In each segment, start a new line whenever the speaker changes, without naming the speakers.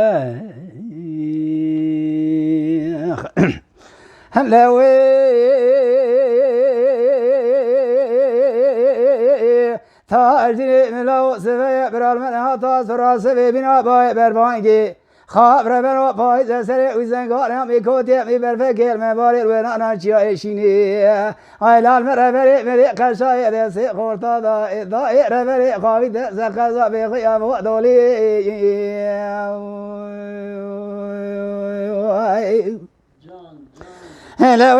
هلا تاجري ملو سبي برال منها تاسرا سبي بنا باي بربانجي خابر برو باي زسر وزن قارم يكوتي مي برفكيل مباري وين انا شيشيني ايلال مربري مري قشاي دسي خورتا دا ربري قاوي زكازا بخيام ودولي هلا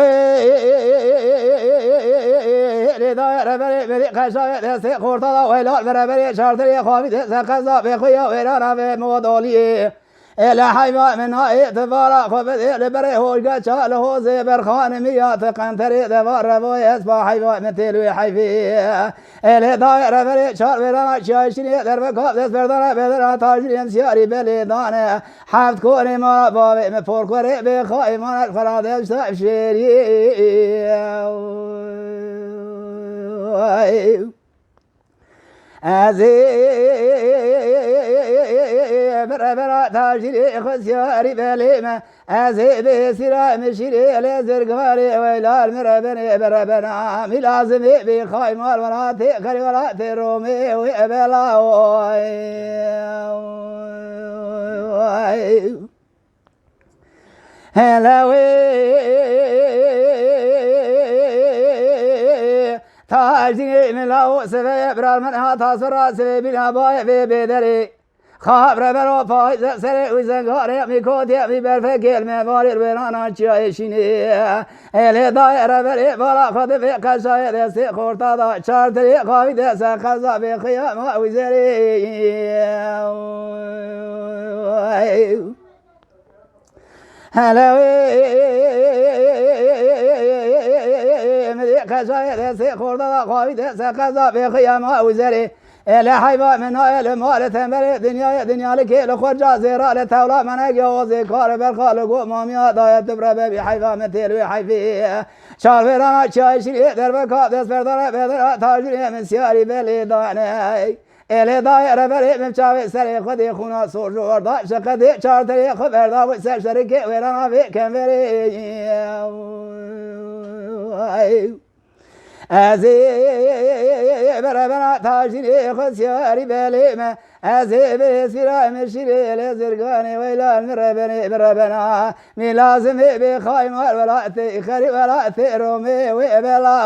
لذا ربري مري قشاي دسي خورتا دا ويلال مربري شارتري قاوي زكازا بخيام وين ودولي إلى حيوان من هاي تفارا خبث لبري هو القشا له زبر خان ميات قنتري ذبار بويس با حيوان مثل حيفي إلى داير بري شار بردنا شاشني درب قابس بردنا بدنا تاجرين سياري بلي دانه حفت كوني ما بابي مفور كوري بخاي ما الفراد يشتاف شيري برا تاجري خسياري بليمة أزي بسرا مشيري لزرقاري ويلال مربني بربنا ملازمي بخاي مال وراتي خري وراتي رومي ويبلا تاجري ملاو سبي برال منها تاسرا سبي بنا باي بدري خابر برو فايز سري وزنقاري ميكوتي مي برفكيل مباري وين انا شيشيني الي داير بري بلا خد في قشاي دسي خورتا دا شارتري قاوي دس خزا بخيام وزري قشاي دسي خورتا دا قاوي دس خزا بخيام وزري إلى حيوان من هاي المال تمري دنيا لك لخرجة زيرا لتولا من جوزي كار بالخالق ومامي داية تبرة بي حيوان مثل وحيفي شال فرانا شايشري درب كابس فردنا بدر تاجري من سياري بلي داني إلى داير بري مشاوي سري خدي خونا سوجور دا شقدي شارتري خبر دا وسر شركي ورانا في كمري أزي بربنا تاجري خسياري بليمة أزي بسرا مشيري لزرقاني ويلا مربني بربنا ملازمي بخاي مال ولا تخري ولا ترومي ويبلا